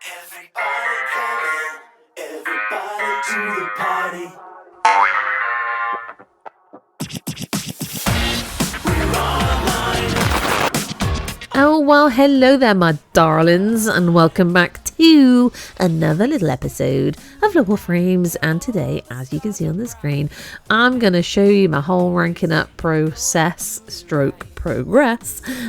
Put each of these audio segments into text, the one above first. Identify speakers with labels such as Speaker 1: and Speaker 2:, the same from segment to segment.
Speaker 1: Everybody come in, everybody to the party.
Speaker 2: Oh, well, hello there, my darlings, and welcome back to another little episode of WARFRAME. And today, as you can see on the screen, I'm going to show you my whole ranking up progress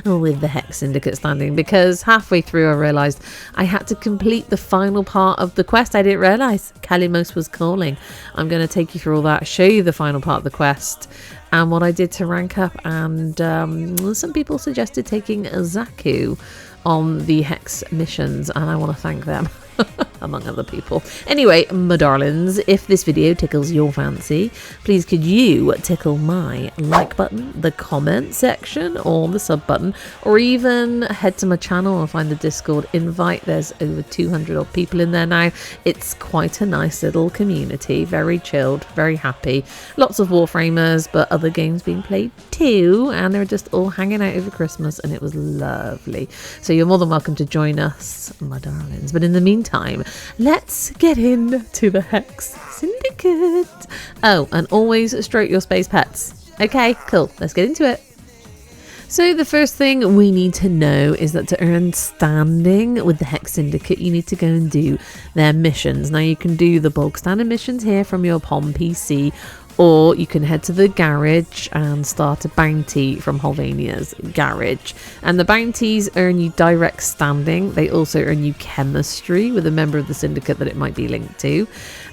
Speaker 2: with the HEX Syndicate standing, because halfway through I realised I had to complete the final part of the quest. I didn't realise Kalymos was calling. I'm going to take you through all that, show you the final part of the quest and what I did to rank up, and some people suggested taking a Zaku on the HEX missions, and I want to thank them. Among other people. Anyway, my darlings, if this video tickles your fancy, please could you tickle my like button, the comment section, or the sub button, or even head to my channel and find the Discord invite. There's over 200 odd people in there now. It's quite a nice little community, very chilled, very happy. Lots of Warframers, but other games being played too, and they were just all hanging out over Christmas, and it was lovely. So you're more than welcome to join us, my darlings. But in the meantime, let's get into the HEX Syndicate. Oh, and always stroke your space pets. Okay, cool. Let's get into it. So the first thing we need to know is that to earn standing with the HEX Syndicate, you need to go and do their missions. Now, you can do the bulk standard missions here from your POM PC, or you can head to the garage and start a bounty from Holvania's garage. And the bounties earn you direct standing. They also earn you chemistry with a member of the syndicate that it might be linked to.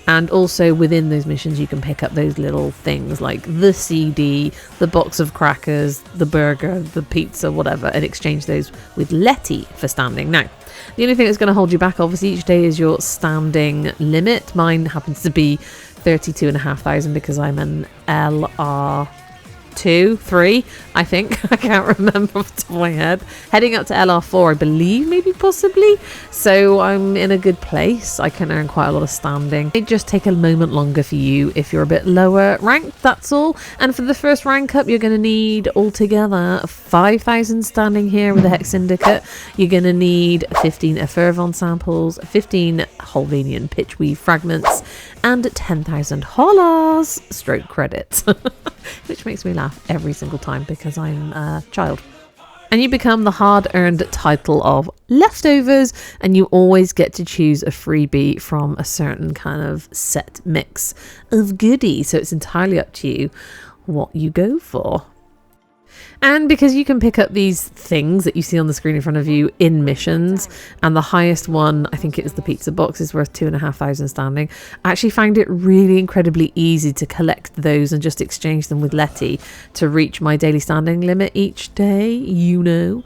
Speaker 2: And also within those missions, you can pick up those little things like the CD, the box of crackers, the burger, the pizza, whatever, and exchange those with Letty for standing. Now, the only thing that's going to hold you back, obviously, each day is your standing limit. Mine happens to be 32,500 because I'm an LR3, I think. I can't remember off the top of my head. Heading up to LR4, I believe, maybe, possibly. So I'm in a good place. I can earn quite a lot of standing. It just take a moment longer for you if you're a bit lower ranked, that's all. And for the first rank up, you're going to need altogether 5,000 standing here with the HEX Syndicate. You're going to need 15 Effervon samples, 15 Holvanian pitchweave fragments, and 10,000 hollars stroke credits, which makes me laugh every single time because I'm a child. And you become the hard-earned title of Leftovers, and you always get to choose a freebie from a certain kind of set mix of goodies. So it's entirely up to you what you go for. And because you can pick up these things that you see on the screen in front of you in missions, and the highest one, I think it is the pizza box, is worth 2,500 standing. I actually found it really incredibly easy to collect those and just exchange them with Letty to reach my daily standing limit each day, you know.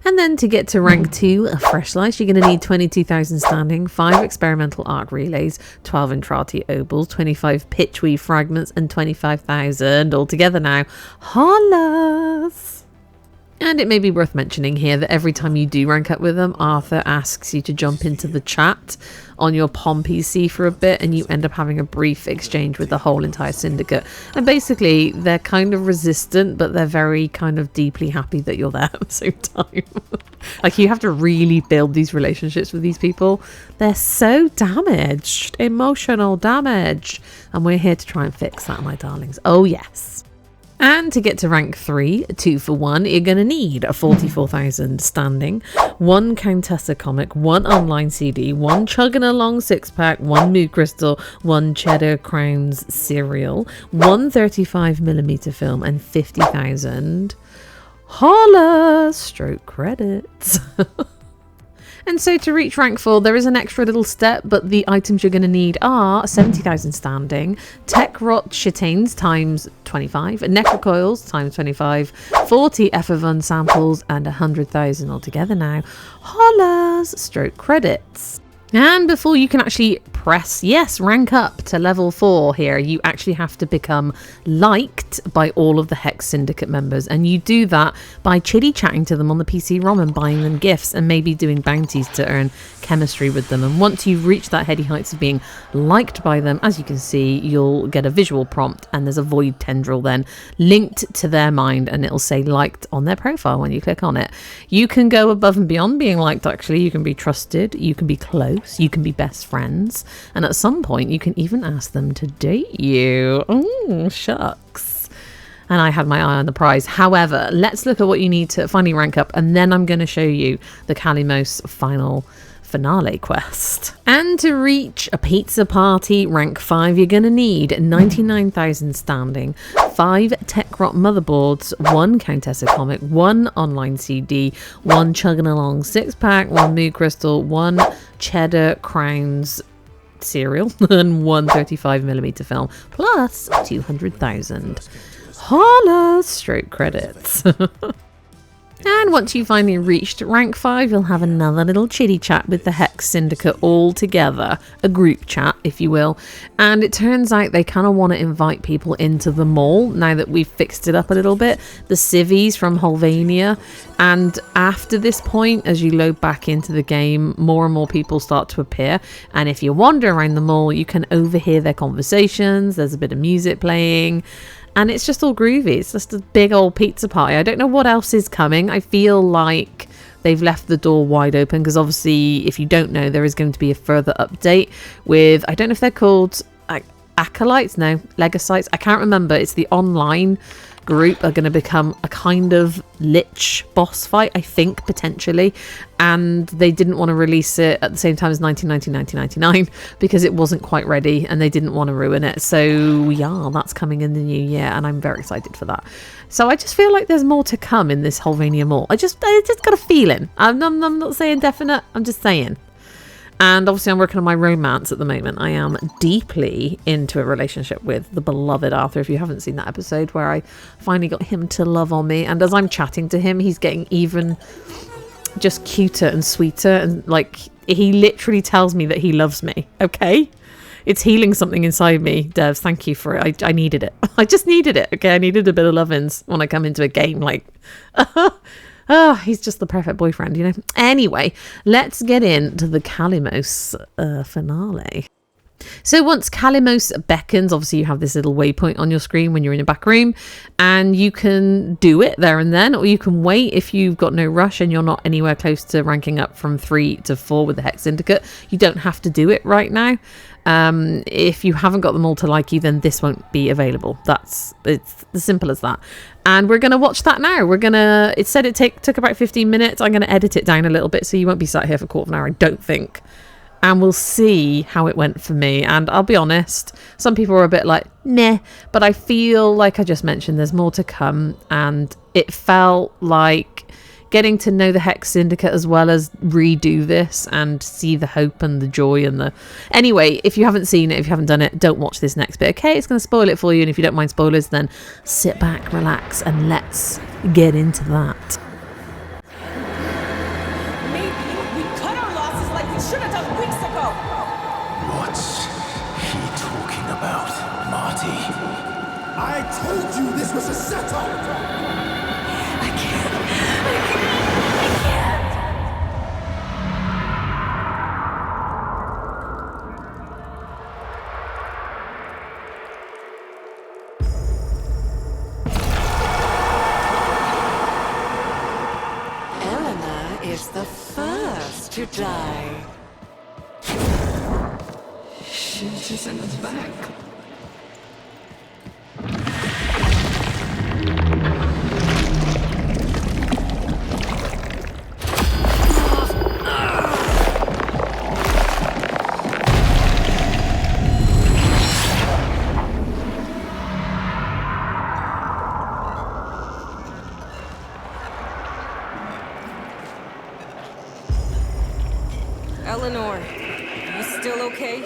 Speaker 2: And then to get to rank 2, a fresh slice, you're going to need 22,000 standing, 5 experimental arc relays, 12 Entrati obels, 25 pitchweave fragments, and 25,000 altogether now. Hollers! And it may be worth mentioning here that every time you do rank up with them, Arthur asks you to jump into the chat on your POM PC for a bit, and you end up having a brief exchange with the whole entire syndicate. And basically, they're kind of resistant, but they're very kind of deeply happy that you're there at the same time. Like, you have to really build these relationships with these people. They're so damaged, emotional damage. And we're here to try and fix that, my darlings. Oh, yes. And to get to rank 3, 2 for 1, you're going to need a 44,000 standing, 1 Countessa comic, 1 online CD, 1 Chugging Along 6-pack, 1 Mood Crystal, 1 Cheddar Crowns cereal, 1 35mm film, and 50,000 holla stroke credits. And so to reach rank 4, there is an extra little step, but the items you're going to need are 70,000 standing, Tech Rot Chitanes times 25, Necrocoils times 25, 40 Effervon samples, and 100,000 altogether now. Hollers stroke credits. And before you can actually press, yes, rank up to level 4 here. You actually have to become liked by all of the HEX Syndicate members, and you do that by chitty-chatting to them on the PC ROM and buying them gifts and maybe doing bounties to earn chemistry with them. And once you've reached that heady heights of being liked by them, as you can see, you'll get a visual prompt and there's a void tendril then linked to their mind, and it'll say liked on their profile when you click on it. You can go above and beyond being liked. Actually, you can be trusted, you can be close, you can be best friends, and at some point you can even ask them to date you. Oh, shucks. And I had my eye on the prize. However, let's look at what you need to finally rank up, and then I'm going to show you the Kalymos final finale quest. And to reach a pizza party rank 5, you're going to need 99,000 standing, 5 Techrot motherboards, 1 Countessa comic, 1 online CD, 1 chugging along 6-pack, 1 mood crystal, 1 cheddar crowns cereal, and 1 35mm film, plus 200,000 holla stroke credits. And once you finally reached rank 5, you'll have another little chitty chat with the HEX Syndicate all together, a group chat, if you will. And it turns out they kind of want to invite people into the mall now that we've fixed it up a little bit, the civvies from Holvania. And after this point, as you load back into the game, more and more people start to appear. And if you wander around the mall, you can overhear their conversations. There's a bit of music playing. And it's just all groovy. It's just a big old pizza party. I don't know what else is coming. I feel like they've left the door wide open because obviously, if you don't know, there is going to be a further update with, I don't know if they're called acolytes, no, legacytes. I can't remember. It's the online group are going to become a kind of lich boss fight, I think, potentially. And they didn't want to release it at the same time as 1999 because it wasn't quite ready and they didn't want to ruin it. So yeah, that's coming in the new year and I'm very excited for that. So I just feel like there's more to come in this Holvania mall. I just got a feeling. I'm not saying definite, I'm just saying. And obviously I'm working on my romance at the moment. I am deeply into a relationship with the beloved Arthur. If you haven't seen that episode where I finally got him to love on me. And as I'm chatting to him, he's getting even just cuter and sweeter. And like, he literally tells me that he loves me. Okay? It's healing something inside me, Devs. Thank you for it. I needed it. I just needed it. Okay? I needed a bit of lovins when I come into a game. Like... Oh, he's just the perfect boyfriend, you know. Anyway, let's get into the Kalymos finale. So once Kalymos beckons, obviously you have this little waypoint on your screen when you're in a back room, and you can do it there and then, or you can wait if you've got no rush and you're not anywhere close to ranking up from 3 to 4 with the HEX Syndicate. You don't have to do it right now. If you haven't got them all to like you, then this won't be available. It's as simple as that. And we're going to watch that now. It said it took about 15 minutes. I'm going to edit it down a little bit so you won't be sat here for a quarter of an hour, I don't think. And we'll see how it went for me. And I'll be honest, some people are a bit like, meh. But I feel like I just mentioned, there's more to come. And it felt like getting to know the HEX Syndicate as well as redo this and see the hope and the joy and the... Anyway, if you haven't seen it, if you haven't done it, don't watch this next bit, okay? It's going to spoil it for you. And if you don't mind spoilers, then sit back, relax, and let's get into that.
Speaker 3: Should have done weeks ago.
Speaker 1: What's he talking about, Marty?
Speaker 4: I told you this was a setup.
Speaker 3: I can't. Eleanor is the first to die. Shit is in his back. Eleanor, you still okay?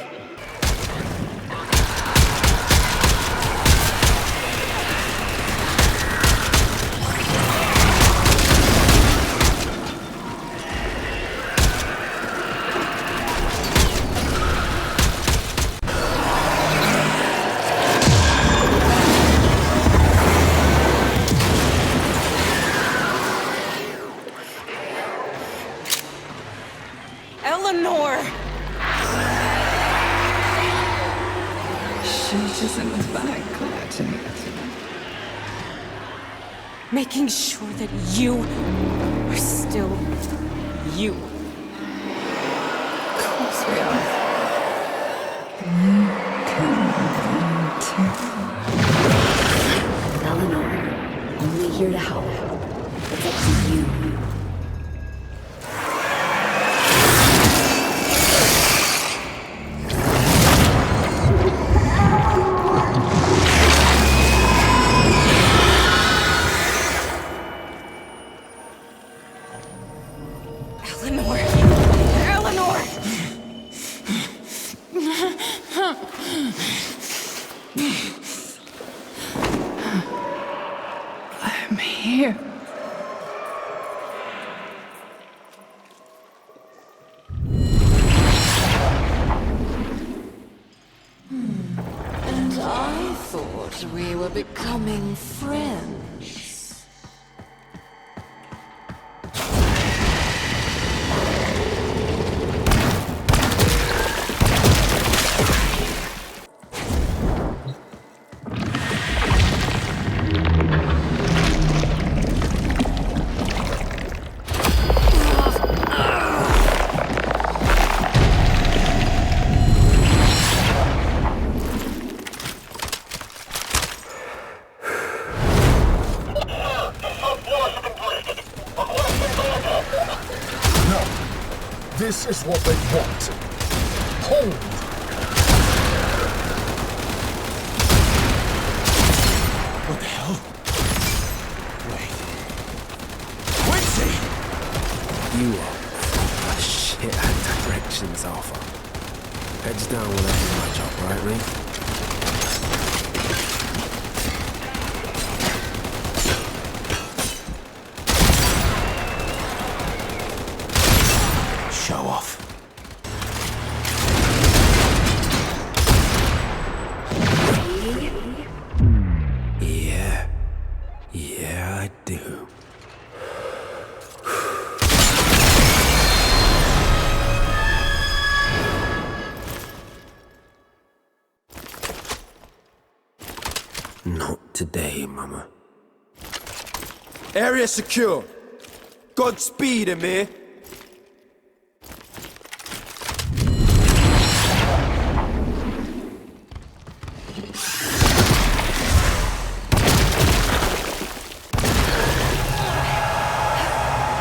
Speaker 3: Eleanor!
Speaker 5: Shooters in the back, collecting it.
Speaker 3: Making sure that you are still you.
Speaker 5: Of course we are. You can too.
Speaker 6: Eleanor, only here to help. It's up to you.
Speaker 3: Eleanor! Eleanor!
Speaker 5: I'm here.
Speaker 3: And I thought we were becoming friends.
Speaker 4: This is what they want. Hold! What the hell? Wait. Quincy!
Speaker 7: You are a shit at directions, Alpha. Heads down when I do my job, right, Lee?
Speaker 4: Show off.
Speaker 7: Yeah. Yeah, I do. Not today, Mama.
Speaker 8: Area secure. Godspeed, Amir.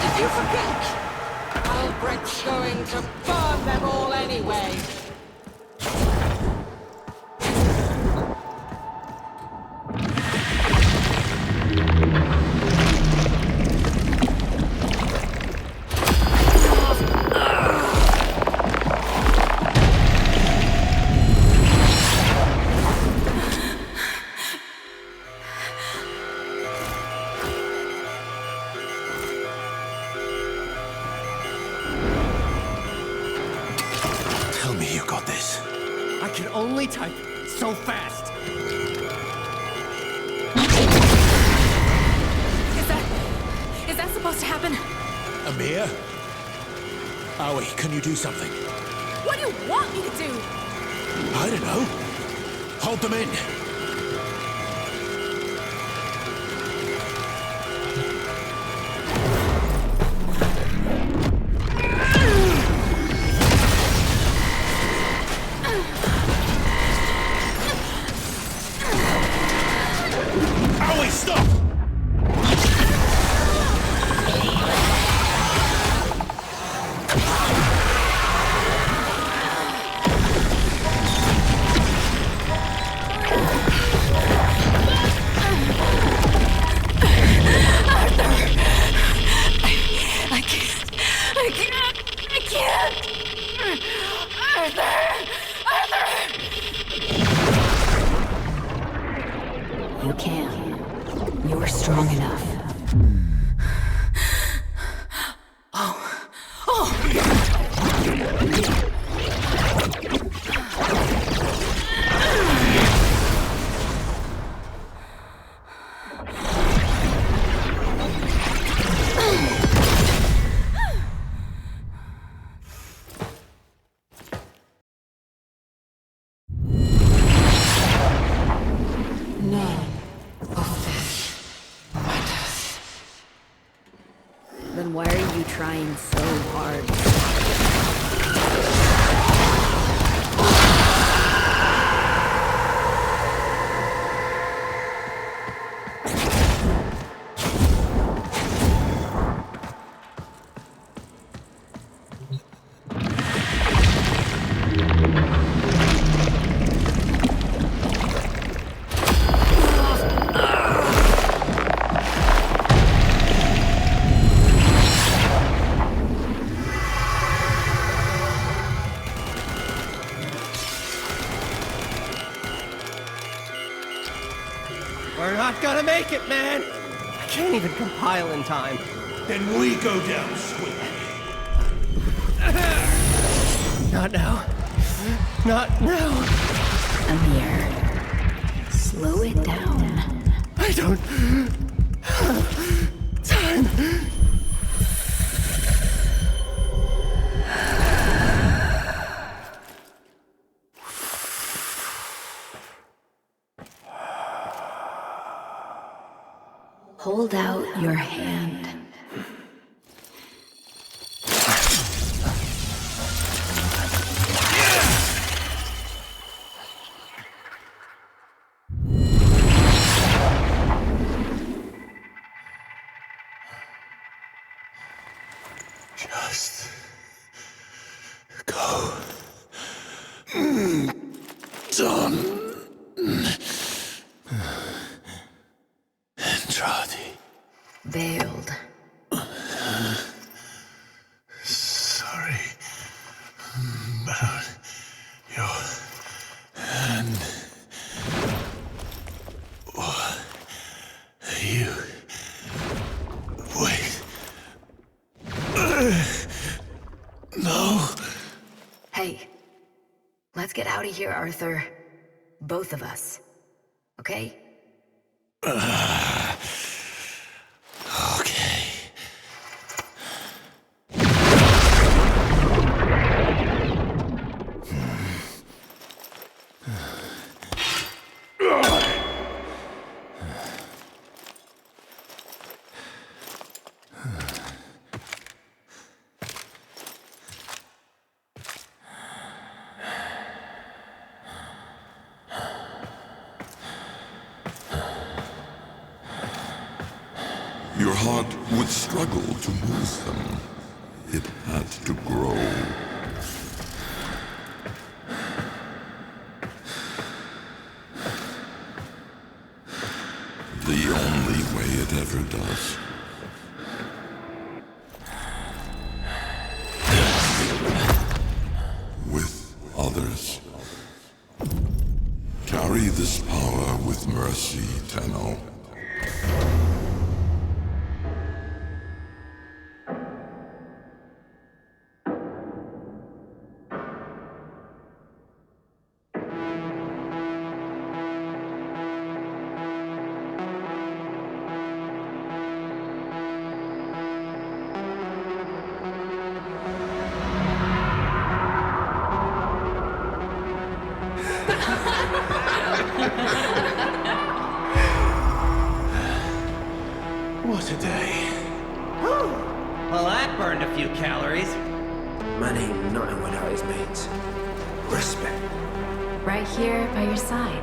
Speaker 3: Did you forget? Albrecht's going to burn them all anyway.
Speaker 4: Tell me you got this.
Speaker 8: I can only type so fast.
Speaker 3: Is that supposed to happen?
Speaker 4: Amir? Aoi, can you do something?
Speaker 3: What do you want me to do?
Speaker 4: I don't know. Hold them in. Aoi, stop!
Speaker 3: I can't! Arthur!
Speaker 6: You can. You're strong enough.
Speaker 8: We're not gonna make it, man! I can't even compile in time.
Speaker 4: Then we go down swiftly.
Speaker 8: Not now. Not now.
Speaker 6: Amir, slow it down.
Speaker 8: I don't have time.
Speaker 6: Hold out your hand.
Speaker 4: Just go. Done. Andrade.
Speaker 6: Veiled.
Speaker 4: Sorry about your hand. You wait. No.
Speaker 6: Hey, let's get out of here, Arthur. Both of us. Okay?
Speaker 4: Okay.
Speaker 9: Your heart would struggle to lose them. It had to grow. The only way it ever does. With others. Carry this power with mercy, Tenno.
Speaker 8: What a day. Well, that burned a few calories.
Speaker 7: Man ain't nothing without his mates. Respect.
Speaker 6: Right here by your side.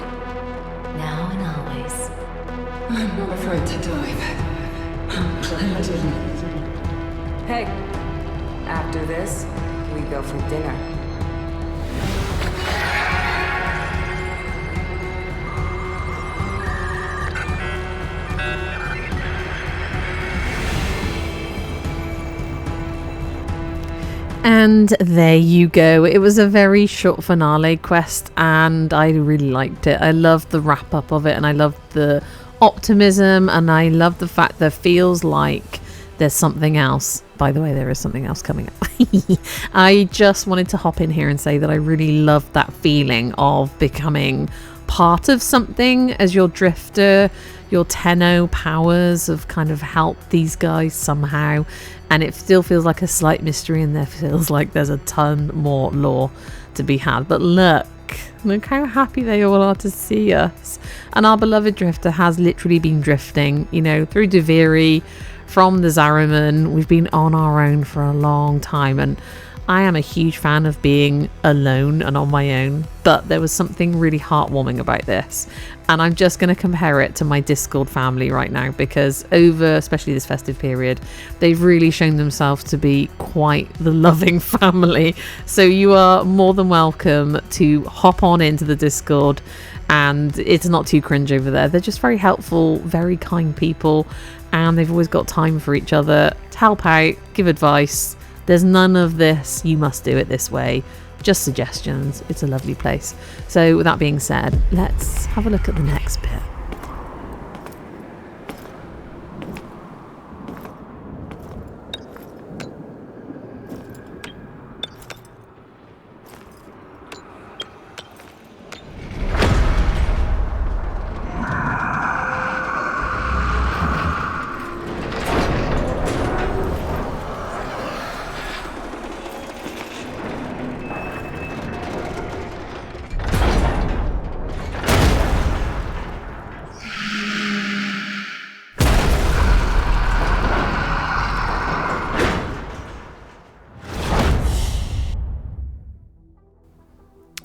Speaker 6: Now and always.
Speaker 5: I'm not afraid to dive. I'm glad I didn't.
Speaker 10: Hey, after this, we go for dinner.
Speaker 2: And there you go. It was a very short finale quest and I really liked it. I loved the wrap up of it and I loved the optimism and I love the fact that it feels like there's something else. By the way, there is something else coming up. I just wanted to hop in here and say that I really loved that feeling of becoming part of something as your drifter. Your Tenno powers have kind of helped these guys somehow, and it still feels like a slight mystery and there feels like there's a ton more lore to be had. But look how happy they all are to see us, and our beloved drifter has literally been drifting, you know, through Deviri, from the Zariman. We've been on our own for a long time, and I am a huge fan of being alone and on my own, but there was something really heartwarming about this. And I'm just going to compare it to my Discord family right now, because over, especially this festive period, they've really shown themselves to be quite the loving family. So you are more than welcome to hop on into the Discord, and it's not too cringe over there. They're just very helpful, very kind people, and they've always got time for each other to help out, give advice. There's none of this, you must do it this way, just suggestions. It's a lovely place. So with that being said, let's have a look at the next bit.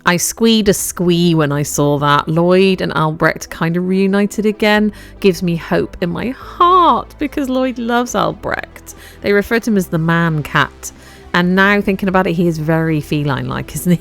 Speaker 2: I squeed a squee when I saw that. Lloyd and Albrecht kind of reunited again. Gives me hope in my heart because Lloyd loves Albrecht. They refer to him as the man cat. And now thinking about it, he is very feline-like, isn't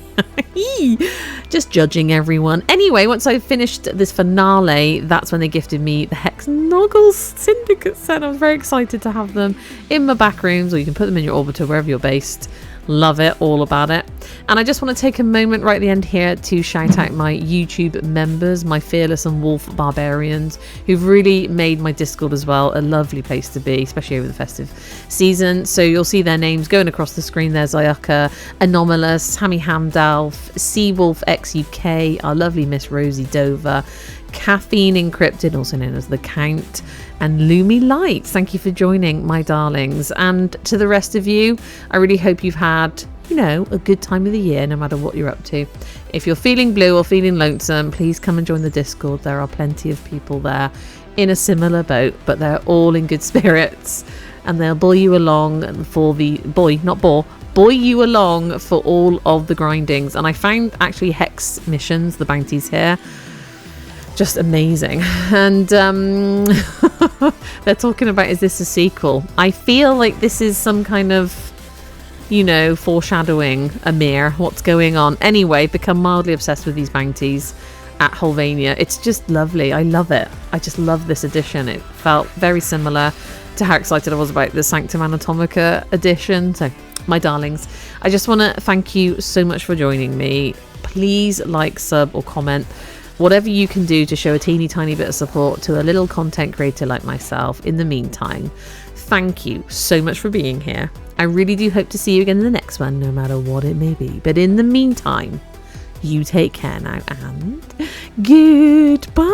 Speaker 2: he? Just judging everyone. Anyway, once I finished this finale, that's when they gifted me the Hex Noggles Syndicate set. I was very excited to have them in my back rooms, or you can put them in your orbiter wherever you're based. Love it, all about it. And I just want to take a moment right at the end here to shout out my YouTube members, my Fearless and Wolf Barbarians, who've really made my Discord as well a lovely place to be, especially over the festive season. So you'll see their names going across the screen there: Zayaka, Anomalous, Hammy Hamdalf, Seawolf X UK, our lovely Miss Rosie Dover, Caffeine Encrypted, also known as The Count, and Lumi Lights. Thank you for joining, my darlings. And to the rest of you, I really hope you've had, you know, a good time of the year, no matter what you're up to. If you're feeling blue or feeling lonesome, please come and join the Discord. There are plenty of people there in a similar boat, but they're all in good spirits, and they'll buoy you along for the buoy you along for all of the grindings. And I found actually Hex missions, the bounties here, just amazing. And they're talking about, is this a sequel? I feel like this is some kind of, you know, foreshadowing Amir, what's going on. Anyway, become mildly obsessed with these bounties at Holvania. It's just lovely. I love it. I just love this edition. It felt very similar to how excited I was about the Sanctum Anatomica edition. So my darlings, I just want to thank you so much for joining me. Please like, sub or comment, whatever you can do to show a teeny tiny bit of support to a little content creator like myself. In the meantime, thank you so much for being here. I really do hope to see you again in the next one, no matter what it may be. But in the meantime, you take care now, and goodbye.